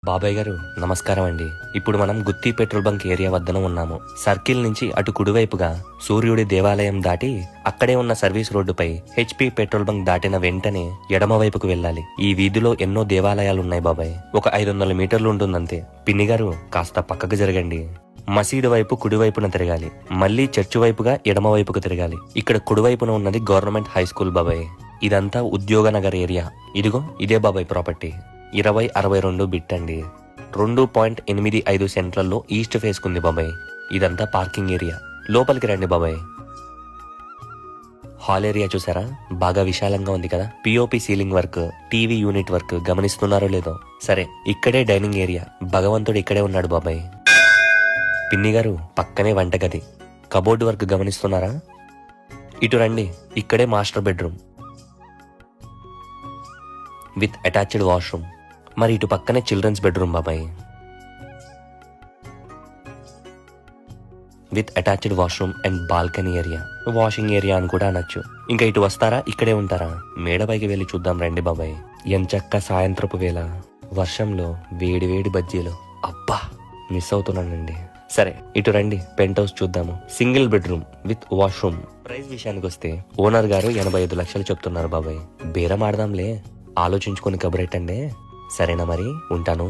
బాబాయ్ గారు నమస్కారం అండి. ఇప్పుడు మనం గుత్తి పెట్రోల్ బంక్ ఏరియా వద్దన ఉన్నాము. సర్కిల్ నుంచి అటు కుడివైపుగా సూర్యుడి దేవాలయం దాటి అక్కడే ఉన్న సర్వీస్ రోడ్డుపై హెచ్పి పెట్రోల్ బంక్ దాటిన వెంటనే ఎడమ వైపుకు వెళ్ళాలి. ఈ వీధిలో ఎన్నో దేవాలయాలున్నాయి బాబాయ్. ఒక 500 మీటర్లు ఉంటుందంతే. పిన్ని గారు కాస్త పక్కకు జరగండి. మసీదు వైపు కుడివైపున తిరగాలి. మళ్ళీ చర్చి వైపుగా ఎడమ వైపుకు తిరగాలి. ఇక్కడ కుడివైపున ఉన్నది గవర్నమెంట్ హై స్కూల్ బాబాయ్. ఇదంతా ఉద్యోగ నగర్ ఏరియా. ఇదిగో ఇదే బాబాయ్ ప్రాపర్టీ. 2062 బిట్ అండి. 2.85 సెంట్లలో ఈస్ట్ ఫేస్ కుంది బాబాయ్. ఇదంతా పార్కింగ్ ఏరియా. లోపలికి రండి బాబాయ్. హాల్ ఏరియా చూసారా, బాగా విశాలంగా ఉంది కదా. POP ceiling work, TV unit work గమనిస్తున్నారో లేదో. సరే, ఇక్కడే డైనింగ్ ఏరియా. భగవంతుడు ఇక్కడే ఉన్నాడు బాబాయ్. పిన్ని గారు పక్కనే వంటగది. కబోర్డ్ వర్క్ గమనిస్తున్నారా. ఇటు రండి, ఇక్కడే master bedroom with attached washroom. మరి ఇటు పక్కనే చిల్డ్రన్స్ బెడ్రూమ్ బాబాయ్ with attached washroom and balcony area, washing area అని కూడా అనొచ్చు. ఇంకా ఇటు వస్తారా, ఇక్కడే ఉంటారా? మేడపైకి వెళ్ళి చూద్దాం రండి బాబాయ్. ఎంచక్క సాయంత్రపు వేళ, వర్షంలో వేడి వేడి బజ్జీలు, అబ్బా మిస్ అవుతున్నానండి. సరే ఇటు రండి, పెంట్ హౌస్ చూద్దాము. Single bedroom with washroom. Price విషయానికి వస్తే ఓనర్ గారు 85 లక్షలు చెప్తున్నారు బాబాయ్. బేరం ఆడదాంలే, ఆలోచించుకొని కబురెట్టండి. సరేనా మరి, ఉంటాను.